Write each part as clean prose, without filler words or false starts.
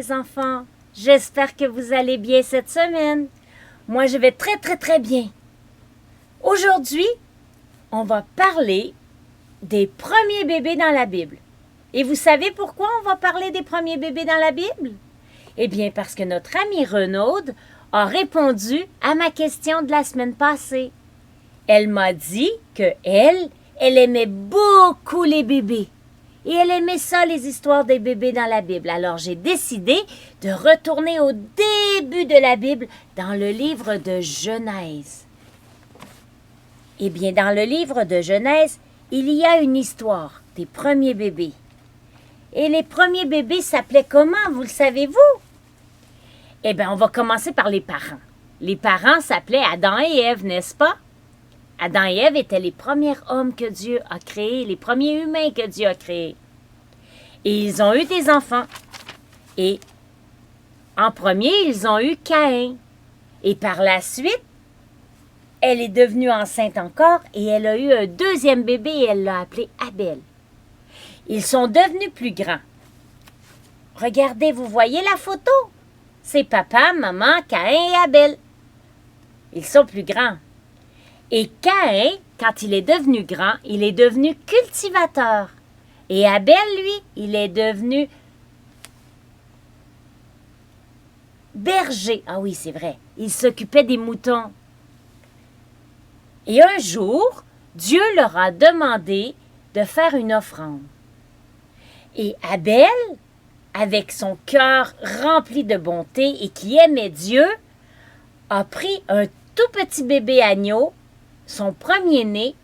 les enfants. J'espère que vous allez bien cette semaine. Moi, je vais très bien. Aujourd'hui, on va parler des premiers bébés dans la Bible. Et vous savez pourquoi on va parler des premiers bébés dans la Bible? Eh bien, parce que notre amie Renaud a répondu à ma question de la semaine passée. Elle m'a dit que elle aimait beaucoup les bébés. Et elle aimait ça, les histoires des bébés dans la Bible. Alors, j'ai décidé de retourner au début de la Bible dans le livre de Genèse. Eh bien, dans le livre de Genèse, il y a une histoire des premiers bébés. Et les premiers bébés s'appelaient comment, vous le savez-vous? Eh bien, on va commencer par les parents. Les parents s'appelaient Adam et Ève, n'est-ce pas? Adam et Ève étaient les premiers hommes que Dieu a créés, les premiers humains que Dieu a créés. Et ils ont eu des enfants. Et en premier, ils ont eu Caïn. Et par la suite, elle est devenue enceinte encore et elle a eu un deuxième bébé et elle l'a appelé Abel. Ils sont devenus plus grands. Regardez, vous voyez la photo? C'est papa, maman, Caïn et Abel. Ils sont plus grands. Et Caïn, quand il est devenu grand, il est devenu cultivateur. Et Abel, lui, il est devenu berger. Ah oui, c'est vrai. Il s'occupait des moutons. Et un jour, Dieu leur a demandé de faire une offrande. Et Abel, avec son cœur rempli de bonté et qui aimait Dieu, a pris un tout petit bébé agneau, son premier-né,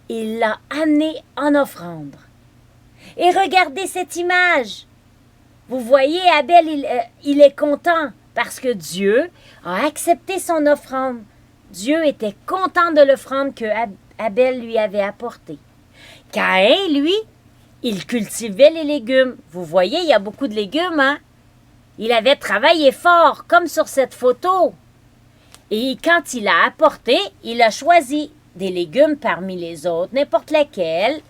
et il l'a amené en offrande. Et regardez cette image. Vous voyez, Abel, il est content parce que Dieu a accepté son offrande. Dieu était content de l'offrande que Abel lui avait apportée. Caïn, lui, il cultivait les légumes. Vous voyez, il y a beaucoup de légumes, hein? Il avait travaillé fort, comme sur cette photo. Et quand il a apporté, il a choisi des légumes parmi les autres, n'importe lesquels,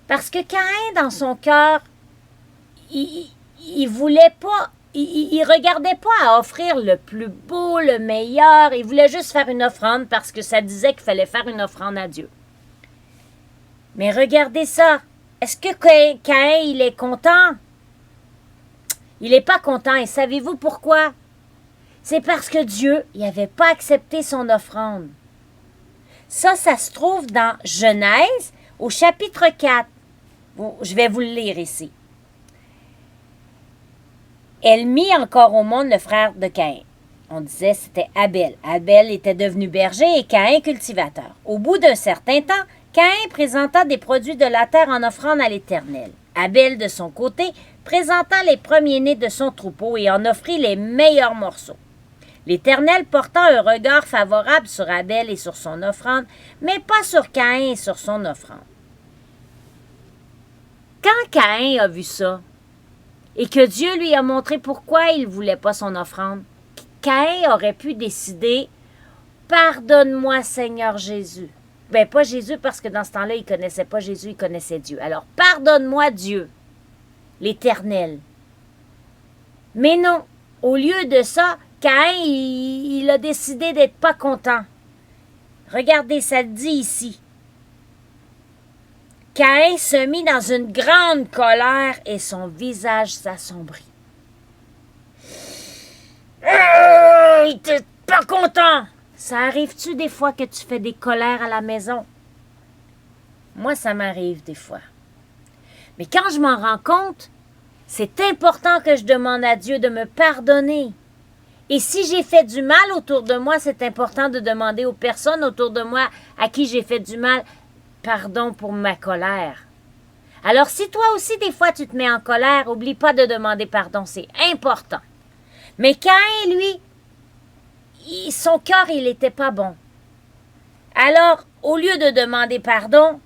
parce que Caïn, dans son cœur, il voulait pas, il regardait pas à offrir le plus beau, le meilleur, il voulait juste faire une offrande parce que ça disait qu'il fallait faire une offrande à Dieu. Mais regardez ça, est-ce que Caïn, il est content? Il n'est pas content, et savez-vous pourquoi? C'est parce que Dieu n'avait pas accepté son offrande. Ça se trouve dans Genèse, au chapitre 4. Je vais vous le lire ici. Elle mit encore au monde le frère de Caïn. On disait c'était Abel. Abel était devenu berger et Caïn cultivateur. Au bout d'un certain temps, Caïn présenta des produits de la terre en offrande à l'Éternel. Abel, de son côté, présenta les premiers-nés de son troupeau et en offrit les meilleurs morceaux. L'Éternel porta un regard favorable sur Abel et sur son offrande, mais pas sur Caïn et sur son offrande. Quand Caïn a vu ça, et que Dieu lui a montré pourquoi il ne voulait pas son offrande, Caïn aurait pu décider « Pardonne-moi, Seigneur Jésus ». Ben pas Jésus, parce que dans ce temps-là, il ne connaissait pas Jésus, il connaissait Dieu. Alors, pardonne-moi Dieu, l'Éternel. Mais non, au lieu de ça, Caïn, il a décidé d'être pas content. Regardez, ça le dit ici. Caïn se mit dans une grande colère et son visage s'assombrit. Il était pas content! Ça arrive-tu des fois que tu fais des colères à la maison? Moi, ça m'arrive des fois. Mais quand je m'en rends compte, c'est important que je demande à Dieu de me pardonner. Et si j'ai fait du mal autour de moi, c'est important de demander aux personnes autour de moi à qui j'ai fait du mal pardon pour ma colère. Alors, si toi aussi, des fois, tu te mets en colère, oublie pas de demander pardon, c'est important. Mais Caïn, lui, son cœur, il n'était pas bon. Alors, au lieu de demander pardon,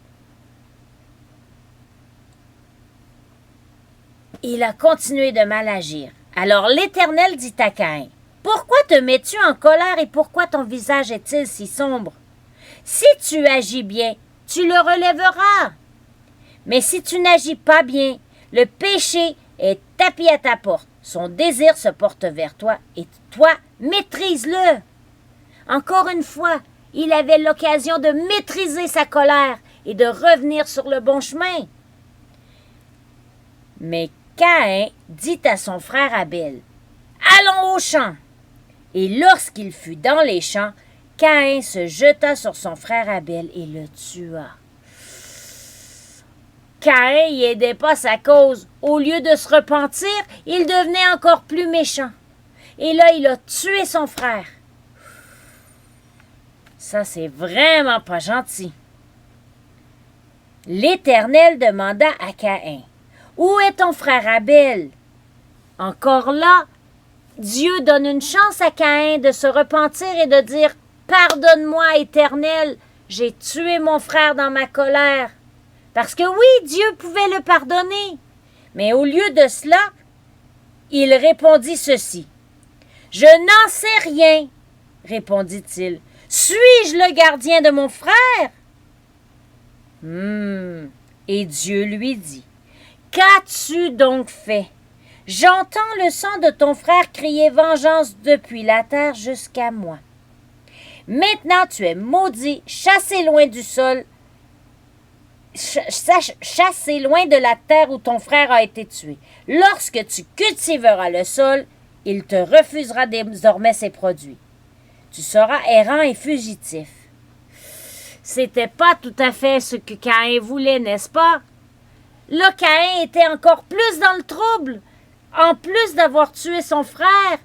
il a continué de mal agir. Alors l'Éternel dit à Caïn, « Pourquoi te mets-tu en colère et pourquoi ton visage est-il si sombre? Si tu agis bien, tu le relèveras. Mais si tu n'agis pas bien, le péché est tapis à ta porte. son désir se porte vers toi et toi, maîtrise-le. Encore une fois, il avait l'occasion de maîtriser sa colère et de revenir sur le bon chemin. Mais Caïn dit à son frère Abel, « Allons au champ !» Et lorsqu'il fut dans les champs, Caïn se jeta sur son frère Abel et le tua. Caïn n'y aidait pas sa cause. Au lieu de se repentir, il devenait encore plus méchant. Et là, il a tué son frère. Ça, c'est vraiment pas gentil. L'Éternel demanda à Caïn, « Où est ton frère Abel? » Encore là, Dieu donne une chance à Caïn de se repentir et de dire, « Pardonne-moi, Éternel, j'ai tué mon frère dans ma colère. » Parce que oui, Dieu pouvait le pardonner. Mais au lieu de cela, il répondit ceci. « Je n'en sais rien, répondit-il. Suis-je le gardien de mon frère? Et Dieu lui dit, « Qu'as-tu donc fait? J'entends le sang de ton frère crier vengeance depuis la terre jusqu'à moi. Maintenant tu es maudit, chassé loin du sol, chassé loin de la terre où ton frère a été tué. Lorsque tu cultiveras le sol, il te refusera désormais ses produits. Tu seras errant et fugitif. » C'était pas tout à fait ce que Caïn voulait, n'est-ce pas? Là, Caïn était encore plus dans le trouble. En plus d'avoir tué son frère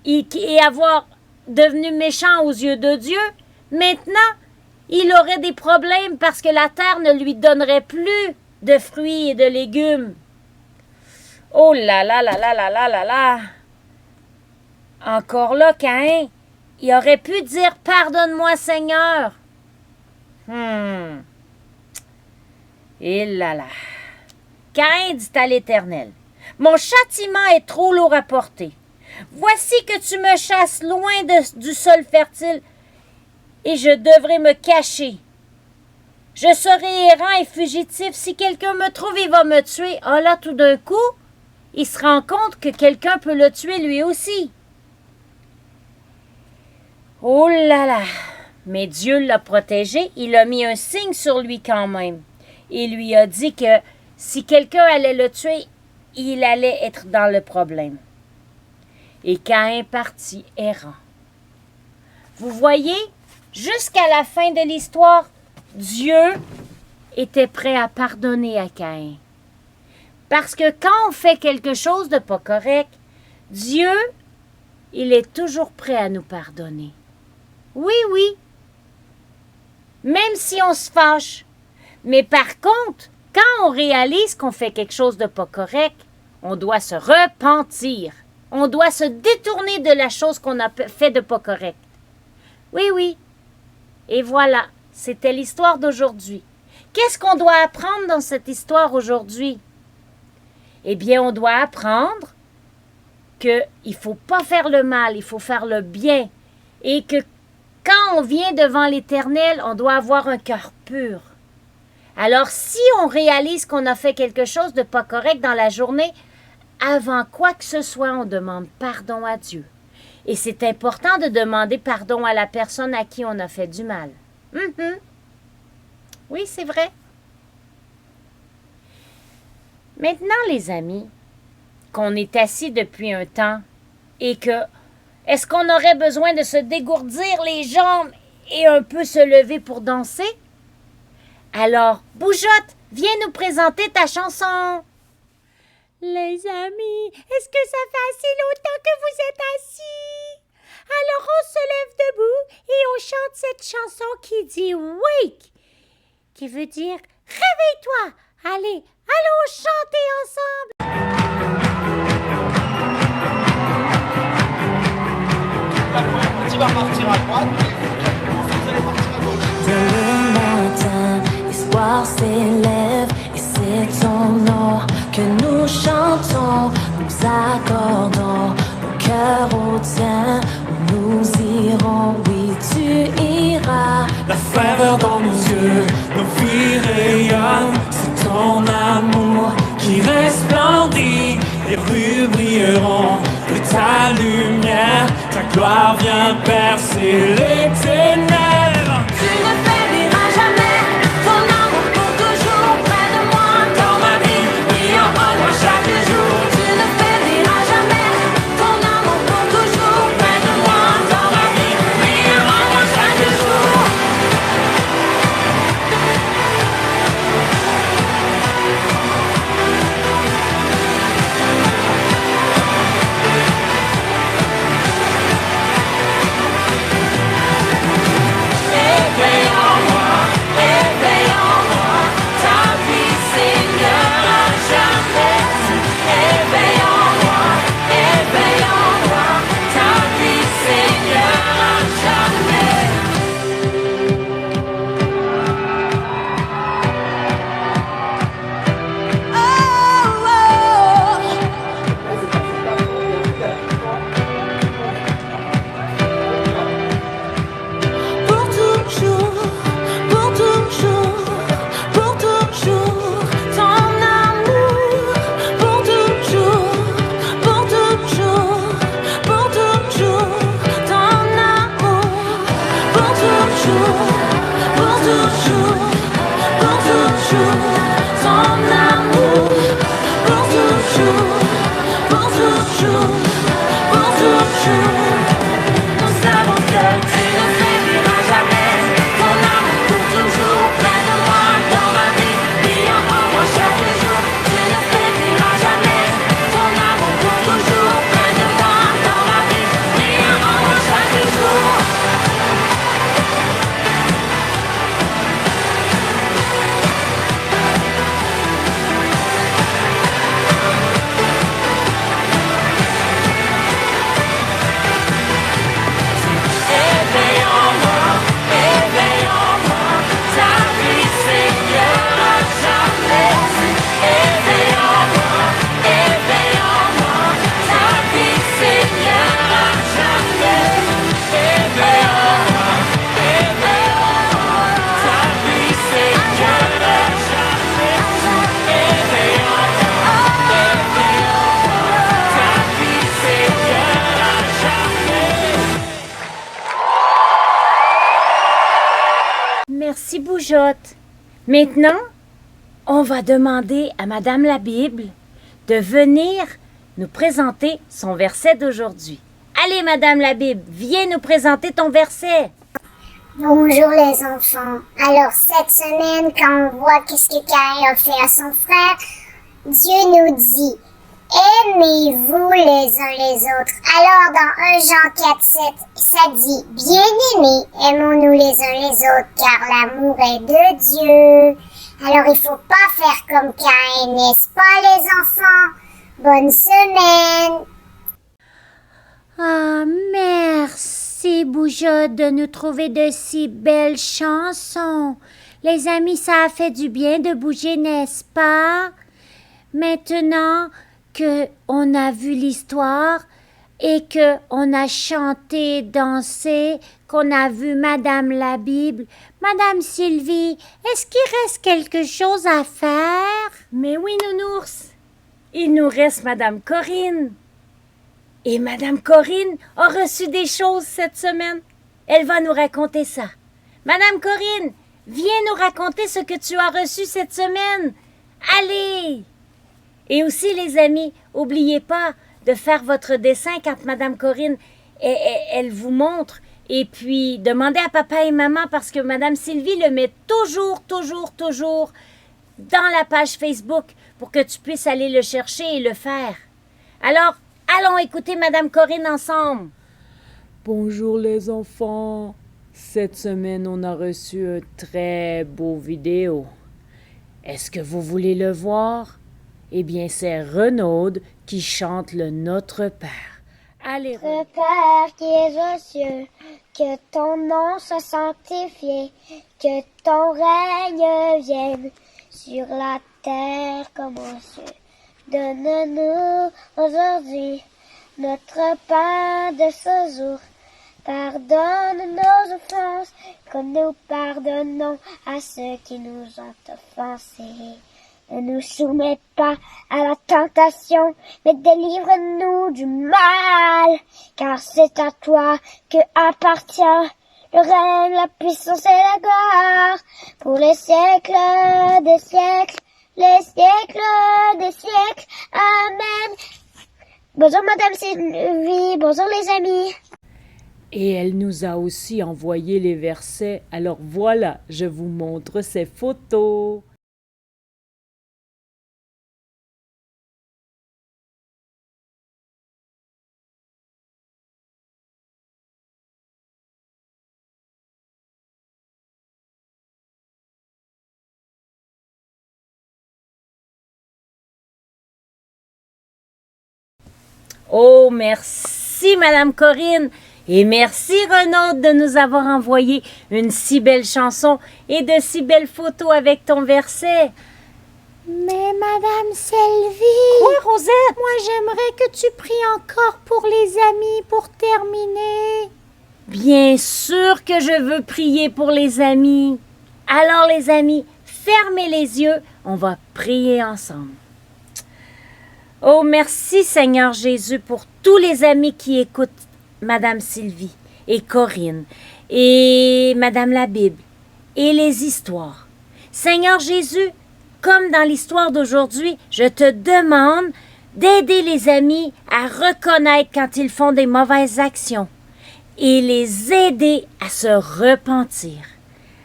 et avoir devenu méchant aux yeux de Dieu, maintenant, il aurait des problèmes parce que la terre ne lui donnerait plus de fruits et de légumes. Oh là là là là là là là là! Encore là, Caïn, il aurait pu dire « Pardonne-moi, Seigneur ». Et là là. Caïn dit à l'Éternel, « Mon châtiment est trop lourd à porter. Voici que tu me chasses loin du sol fertile et je devrais me cacher. Je serai errant et fugitif. Si quelqu'un me trouve, il va me tuer. » Ah là, tout d'un coup, il se rend compte que quelqu'un peut le tuer lui aussi. Oh là là! Mais Dieu l'a protégé, il a mis un signe sur lui quand même. Il lui a dit que si quelqu'un allait le tuer, il allait être dans le problème. Et Caïn partit errant. Vous voyez, jusqu'à la fin de l'histoire, Dieu était prêt à pardonner à Caïn. Parce que quand on fait quelque chose de pas correct, Dieu, il est toujours prêt à nous pardonner. Oui, oui. Même si on se fâche. Mais par contre, quand on réalise qu'on fait quelque chose de pas correct, on doit se repentir. On doit se détourner de la chose qu'on a fait de pas correct. Oui, oui. Et voilà, c'était l'histoire d'aujourd'hui. Qu'est-ce qu'on doit apprendre dans cette histoire aujourd'hui? Eh bien, on doit apprendre qu'il ne faut pas faire le mal, il faut faire le bien. Et que quand on vient devant l'Éternel, on doit avoir un cœur pur. Alors, si on réalise qu'on a fait quelque chose de pas correct dans la journée, avant quoi que ce soit, on demande pardon à Dieu. Et c'est important de demander pardon à la personne à qui on a fait du mal. Oui, c'est vrai. Maintenant, les amis, qu'on est assis depuis un temps et que est-ce qu'on aurait besoin de se dégourdir les jambes et un peu se lever pour danser? Alors, Bougeotte, viens nous présenter ta chanson. Les amis, est-ce que ça fait assez longtemps que vous êtes assis? Alors on se lève debout et on chante cette chanson qui dit « Wake », qui veut dire « Réveille-toi ». Allez, allons chanter ensemble. La première partie va partir à droite, vous allez partir à gauche. Dès le matin, l'espoir s'élève et c'est ton nom que nous chantons, nous accordons nos cœurs au tien, où nous irons, oui tu iras. La ferveur dans nos yeux, nos vies rayonnent, c'est ton amour qui resplendit, les rues brillent. brilleront de ta lumière. Ta gloire vient percer les ténèbres. Tu ne périras jamais, ton amour pour toujours près de moi. Dans ma vie, brillera en moi chaque jour. Tu ne périras jamais, ton amour pour toujours près de moi. Dans ma vie, brillera en moi chaque jour. Éveille en moi, ta vie Seigneur à jamais. Éveille en moi, ta vie Seigneur à jamais. Pour toujours, pour toujours, pour toujours, ton amour. Pour toujours, pour toujours, pour toujours, ton amour. Pour toujours, pour toujours, pour toujours, ton amour. Pour toujours, pour toujours, pour toujours. Nous savons que tu ne périras jamais. Ton amour pour toujours près de moi. Dans ma vie, brillant en moi chaque jour. Tu ne périras jamais. Ton amour pour toujours près de moi. Dans ma vie, brillant en moi chaque jour. Éveille en moi, ta vie Seigneur à jamais. Éveille en moi, ta vie Seigneur à jamais. Éveille en moi, ta vie Seigneur à jamais. Éveille en moi, ta vie Seigneur à jamais. Merci, Bougeotte. Maintenant, on va demander à Madame la Bible de venir nous présenter son verset d'aujourd'hui. Allez, Madame la Bible, viens nous présenter ton verset. Bonjour les enfants. Alors cette semaine, quand on voit qu'est-ce que Karel a fait à son frère, Dieu nous dit aimez-vous les uns les autres. Alors dans 1 Jean 4,7, ça dit bien-aimés, aimons-nous les uns les autres, car l'amour est de Dieu. Alors il faut pas faire comme Caïn, n'est-ce pas les enfants? Bonne semaine. Ah, merci, Bougeotte, de nous trouver de si belles chansons. Les amis, ça a fait du bien de bouger, n'est-ce pas? Maintenant que on a vu l'histoire et que on a chanté, dansé, qu'on a vu Madame la Bible, Madame Sylvie, est-ce qu'il reste quelque chose à faire? Mais oui, Nounours, il nous reste Madame Corinne. Et Madame Corinne a reçu des choses cette semaine. Elle va nous raconter ça. Madame Corinne, viens nous raconter ce que tu as reçu cette semaine. Allez! Et aussi, les amis, n'oubliez pas de faire votre dessin quand Madame Corinne, elle vous montre. Et puis, demandez à papa et maman parce que Madame Sylvie le met toujours dans la page Facebook pour que tu puisses aller le chercher et le faire. Alors, allons écouter Madame Corinne ensemble. Bonjour les enfants. Cette semaine, on a reçu un très beau vidéo. Est-ce que vous voulez le voir? Eh bien, c'est Renaud qui chante le Notre Père. Allez, Renaud. Notre Père qui es aux cieux, que ton nom soit sanctifié, que ton règne vienne sur la terre comme aux cieux. Donne-nous aujourd'hui notre pain de ce jour. Pardonne nos offenses, comme nous pardonnons à ceux qui nous ont offensés. Ne nous soumets pas à la tentation, mais délivre-nous du mal, car c'est à toi que appartient le règne, la puissance et la gloire, pour les siècles des siècles, les siècles des siècles. Amen. Bonjour Madame Sylvie, bonjour les amis. Et elle nous a aussi envoyé les versets. Alors voilà, je vous montre ces photos. Oh, merci, Madame Corinne. Et merci, Renaud, de nous avoir envoyé une si belle chanson et de si belles photos avec ton verset. Mais Madame Sylvie... Quoi, Rosette? Moi, j'aimerais que tu pries encore pour les amis pour terminer. Bien sûr que je veux prier pour les amis. Alors, les amis, fermez les yeux. On va prier ensemble. Oh, merci Seigneur Jésus pour tous les amis qui écoutent Madame Sylvie et Corinne et Madame la Bible et les histoires. Seigneur Jésus, comme dans l'histoire d'aujourd'hui, je te demande d'aider les amis à reconnaître quand ils font des mauvaises actions et les aider à se repentir,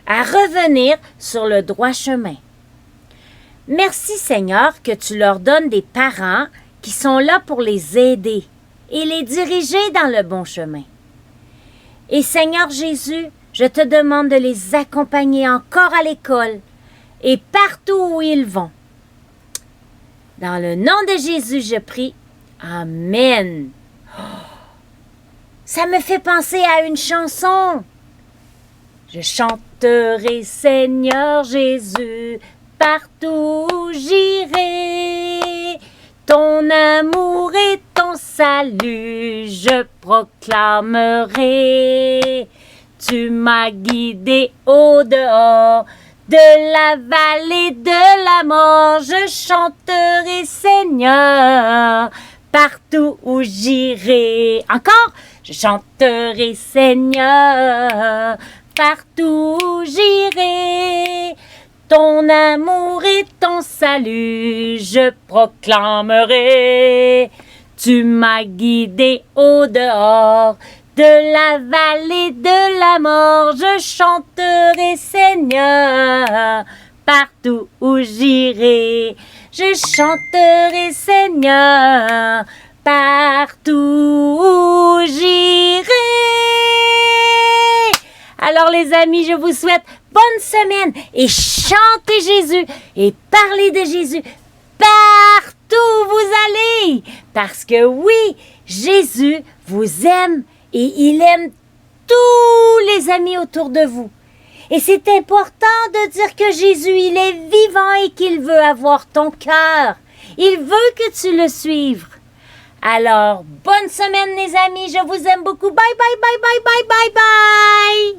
à revenir sur le droit chemin. Merci Seigneur que tu leur donnes des parents qui sont là pour les aider et les diriger dans le bon chemin. Et Seigneur Jésus, je te demande de les accompagner encore à l'école et partout où ils vont. Dans le nom de Jésus, je prie. Amen. Oh, ça me fait penser à une chanson. Je chanterai Seigneur Jésus, partout où j'irai, ton amour et ton salut, je proclamerai. Tu m'as guidé au dehors de la vallée de la mort, je chanterai Seigneur, partout où j'irai. Encore, je chanterai Seigneur, partout où j'irai. Ton amour et ton salut, je proclamerai. Tu m'as guidé au dehors de la vallée de la mort. Je chanterai Seigneur, partout où j'irai. Je chanterai Seigneur, partout où j'irai. Alors les amis, je vous souhaite bonne semaine et chantez Jésus et parlez de Jésus partout où vous allez. Parce que oui, Jésus vous aime et il aime tous les amis autour de vous. Et c'est important de dire que Jésus, il est vivant et qu'il veut avoir ton cœur. Il veut que tu le suives. Alors, bonne semaine les amis, je vous aime beaucoup. Bye, bye, bye, bye, bye, bye, bye.